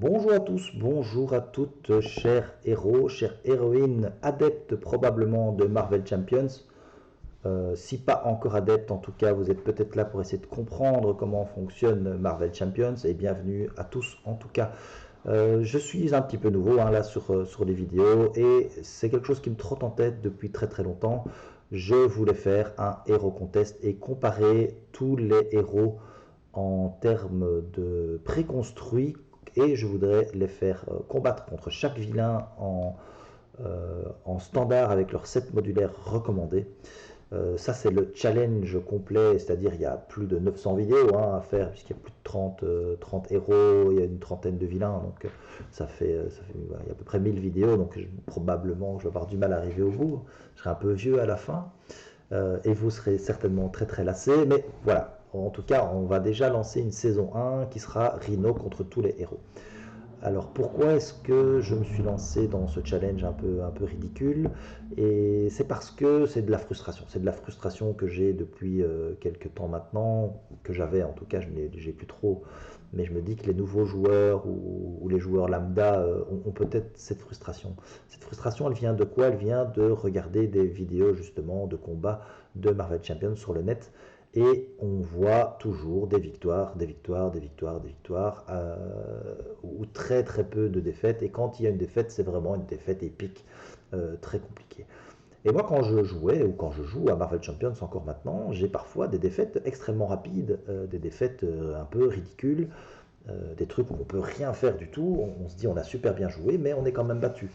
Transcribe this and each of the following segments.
Bonjour à tous, bonjour à toutes, chers héros, chères héroïnes, adeptes probablement de Marvel Champions. Si pas encore adeptes, en tout cas, vous êtes peut-être là pour essayer de comprendre comment fonctionne Marvel Champions. Et bienvenue à tous, en tout cas. Je suis un petit peu nouveau là sur les vidéos et c'est quelque chose qui me trotte en tête depuis très très longtemps. Je voulais faire un héros contest et comparer tous les héros en termes de préconstruits et je voudrais les faire combattre contre chaque vilain en standard avec leur set modulaire recommandé. Ça c'est le challenge complet, c'est-à-dire il y a plus de 900 vidéos à faire puisqu'il y a plus de 30 héros, il y a une trentaine de vilains, donc il y a à peu près 1000 vidéos, donc probablement je vais avoir du mal à arriver au bout, je serai un peu vieux à la fin. Et vous serez certainement très très lassés, mais voilà, en tout cas on va déjà lancer une saison 1 qui sera Rhino contre tous les héros. Alors pourquoi est-ce que je me suis lancé dans ce challenge un peu ridicule? Et c'est parce que c'est de la frustration. C'est de la frustration que j'ai depuis quelques temps maintenant, que j'avais en tout cas, je n'ai plus trop. Mais je me dis que les nouveaux joueurs ou les joueurs lambda ont peut-être cette frustration. Cette frustration, elle vient de quoi? Elle vient de regarder des vidéos justement de combat de Marvel Champions sur le net et on voit toujours des victoires, des victoires, des victoires, des victoires, ou très très peu de défaites. Et quand il y a une défaite, c'est vraiment une défaite épique, très compliquée. Et moi, quand je jouais ou quand je joue à Marvel Champions encore maintenant, j'ai parfois des défaites extrêmement rapides, des défaites un peu ridicules, des trucs où on peut rien faire du tout. On se dit on a super bien joué, mais on est quand même battu.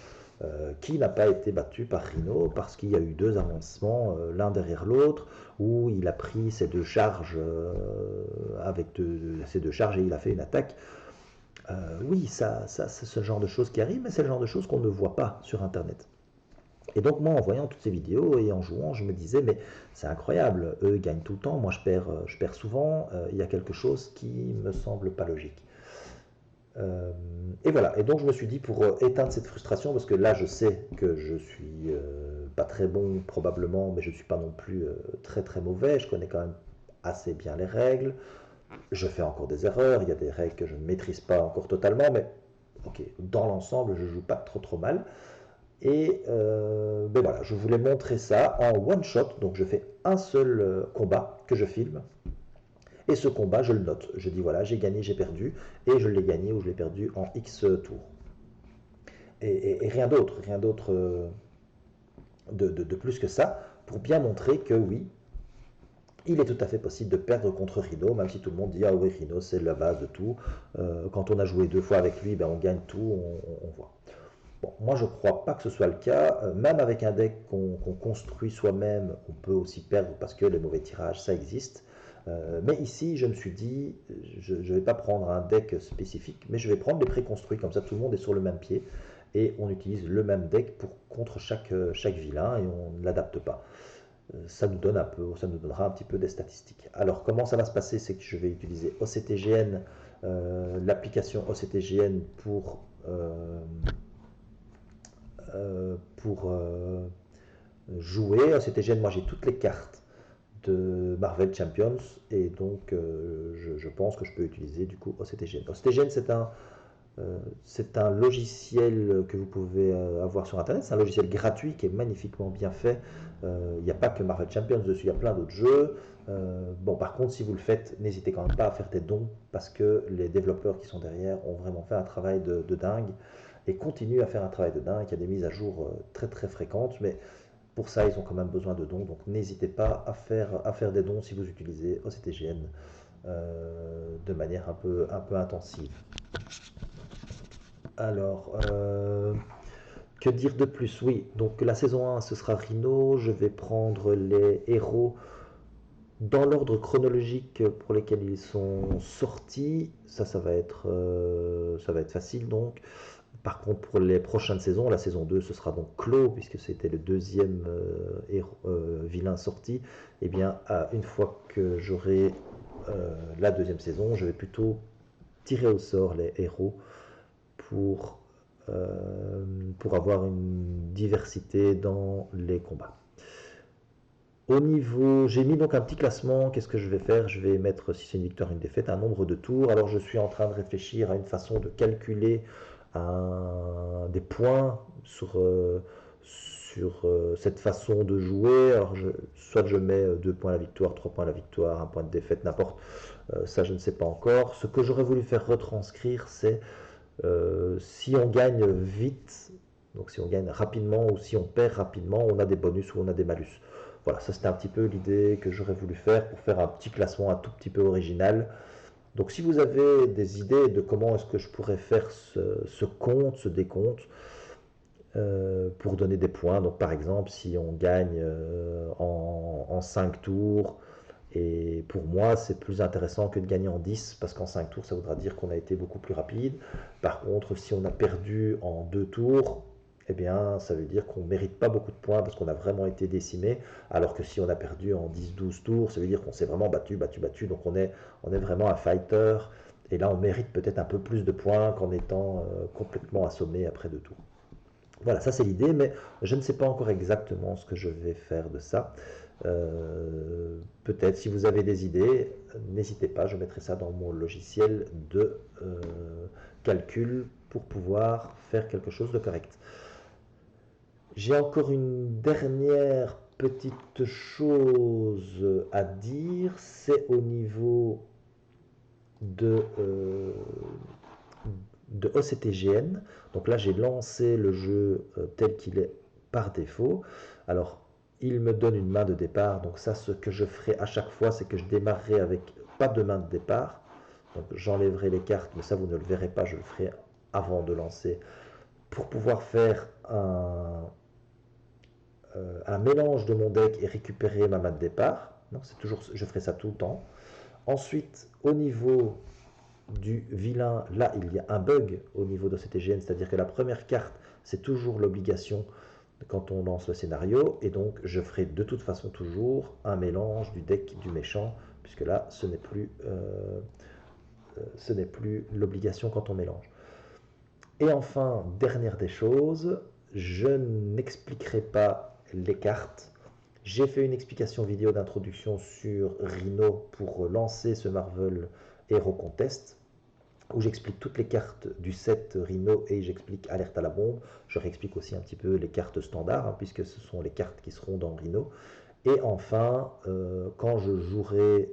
Qui n'a pas été battu par Rhino parce qu'il y a eu deux avancements l'un derrière l'autre où il a pris ses deux charges ses deux charges et il a fait une attaque. Oui, c'est ce genre de choses qui arrivent, mais c'est le genre de choses qu'on ne voit pas sur Internet. Et donc moi, en voyant toutes ces vidéos et en jouant, je me disais, mais c'est incroyable, eux ils gagnent tout le temps, moi je perds souvent, il y a quelque chose qui me semble pas logique. Et voilà, et donc je me suis dit pour éteindre cette frustration, parce que là je sais que je suis pas très bon probablement, mais je ne suis pas non plus très très mauvais, je connais quand même assez bien les règles, je fais encore des erreurs, il y a des règles que je ne maîtrise pas encore totalement, mais ok, dans l'ensemble je joue pas trop trop mal. Et ben voilà, je voulais montrer ça en one shot, donc je fais un seul combat que je filme, et ce combat, je le note. Je dis voilà, j'ai gagné, j'ai perdu, et je l'ai gagné ou je l'ai perdu en X tours. Et rien d'autre de plus que ça, pour bien montrer que oui, il est tout à fait possible de perdre contre Rhino, même si tout le monde dit ah oui, Rhino c'est la base de tout. Quand on a joué deux fois avec lui, ben, on gagne tout, on voit. Bon, moi je ne crois pas que ce soit le cas, même avec un deck qu'on construit soi-même, on peut aussi perdre parce que les mauvais tirages, ça existe. Mais ici, je me suis dit, je ne vais pas prendre un deck spécifique, mais je vais prendre les préconstruits, comme ça tout le monde est sur le même pied, et on utilise le même deck contre chaque vilain, et on ne l'adapte pas. Ça nous donne ça nous donnera un petit peu des statistiques. Alors comment ça va se passer? C'est que je vais utiliser OCTGN, l'application OCTGN pour jouer. OCTGN, moi j'ai toutes les cartes de Marvel Champions et donc je pense que je peux utiliser du coup OCTGN. OCTGN c'est un logiciel que vous pouvez avoir sur internet, c'est un logiciel gratuit qui est magnifiquement bien fait. Il n'y a pas que Marvel Champions dessus, il y a plein d'autres jeux. Bon, par contre, si vous le faites, n'hésitez quand même pas à faire des dons parce que les développeurs qui sont derrière ont vraiment fait un travail de dingue et continuent à faire un travail de dingue. Il y a des mises à jour très très fréquentes, mais pour ça, ils ont quand même besoin de dons, donc n'hésitez pas à faire des dons si vous utilisez OCTGN de manière un peu intensive. Alors, que dire de plus? Oui, donc la saison 1, ce sera Rhino. Je vais prendre les héros dans l'ordre chronologique pour lesquels ils sont sortis. Ça va être facile donc. Par contre, pour les prochaines saisons, la saison 2, ce sera donc clos, puisque c'était le deuxième vilain sorti. Et bien, une fois que j'aurai la deuxième saison, je vais plutôt tirer au sort les héros pour, pour avoir une diversité dans les combats. Au niveau, j'ai mis donc un petit classement. Qu'est-ce que je vais faire? Je vais mettre, si c'est une victoire, une défaite, un nombre de tours. Alors je suis en train de réfléchir à une façon de calculer des points sur cette façon de jouer. Alors soit je mets 2 points à la victoire, 3 points à la victoire, un point de défaite, n'importe. Ça je ne sais pas encore. Ce que j'aurais voulu faire retranscrire, c'est si on gagne vite, donc si on gagne rapidement ou si on perd rapidement, on a des bonus ou on a des malus. Voilà, ça c'était un petit peu l'idée que j'aurais voulu faire pour faire un petit classement un tout petit peu original. Donc si vous avez des idées de comment est-ce que je pourrais faire ce compte, ce décompte, pour donner des points, donc par exemple si on gagne en 5 tours, et pour moi c'est plus intéressant que de gagner en 10, parce qu'en 5 tours ça voudra dire qu'on a été beaucoup plus rapide. Par contre si on a perdu en 2 tours, eh bien, ça veut dire qu'on ne mérite pas beaucoup de points parce qu'on a vraiment été décimé, alors que si on a perdu en 10-12 tours, ça veut dire qu'on s'est vraiment battu, battu, battu, donc on est vraiment un fighter, et là on mérite peut-être un peu plus de points qu'en étant complètement assommé après 2 tours. Voilà, ça c'est l'idée, mais je ne sais pas encore exactement ce que je vais faire de ça. Peut-être si vous avez des idées, n'hésitez pas, je mettrai ça dans mon logiciel de calcul pour pouvoir faire quelque chose de correct. J'ai encore une dernière petite chose à dire, c'est au niveau de OCTGN. Donc là, j'ai lancé le jeu tel qu'il est par défaut. Alors, il me donne une main de départ. Donc ça, ce que je ferai à chaque fois, c'est que je démarrerai avec pas de main de départ. Donc j'enlèverai les cartes, mais ça, vous ne le verrez pas, je le ferai avant de lancer, pour pouvoir faire un mélange de mon deck et récupérer ma main de départ. Donc c'est toujours, je ferai ça tout le temps. Ensuite, au niveau du vilain, là il y a un bug au niveau de CTGN, c'est-à-dire que la première carte, c'est toujours l'obligation quand on lance le scénario, et donc je ferai de toute façon toujours un mélange du deck du méchant, puisque là ce n'est plus l'obligation quand on mélange. Et enfin, dernière des choses, je n'expliquerai pas les cartes. J'ai fait une explication vidéo d'introduction sur Rhino pour lancer ce Marvel Hero Contest, où j'explique toutes les cartes du set Rhino et j'explique Alerte à la bombe. Je réexplique aussi un petit peu les cartes standards, puisque ce sont les cartes qui seront dans Rhino. Et enfin, quand je jouerai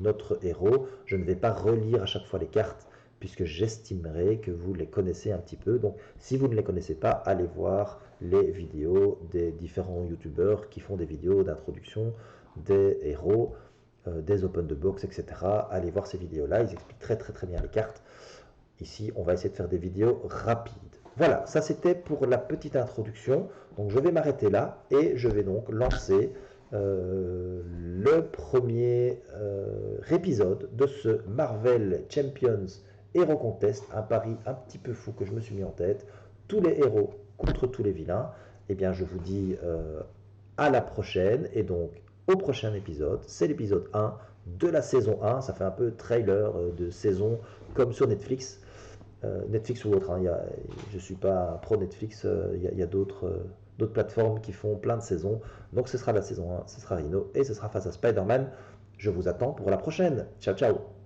notre héros, je ne vais pas relire à chaque fois les cartes, puisque j'estimerai que vous les connaissez un petit peu. Donc si vous ne les connaissez pas, allez voir les vidéos des différents youtubeurs qui font des vidéos d'introduction des héros, des open de box, etc. Allez voir ces vidéos-là, ils expliquent très très très bien les cartes. Ici, on va essayer de faire des vidéos rapides. Voilà, ça c'était pour la petite introduction. Donc je vais m'arrêter là et je vais donc lancer le premier épisode de ce Marvel Champions Hero Contest, un pari un petit peu fou que je me suis mis en tête. Tous les héros contre tous les vilains. Eh bien, je vous dis à la prochaine et donc au prochain épisode. C'est l'épisode 1 de la saison 1. Ça fait un peu trailer de saison comme sur Netflix. Netflix ou autre, hein. Je ne suis pas pro Netflix, il y a d'autres plateformes qui font plein de saisons. Donc ce sera la saison 1, ce sera Rhino et ce sera face à Spider-Man. Je vous attends pour la prochaine. Ciao ciao.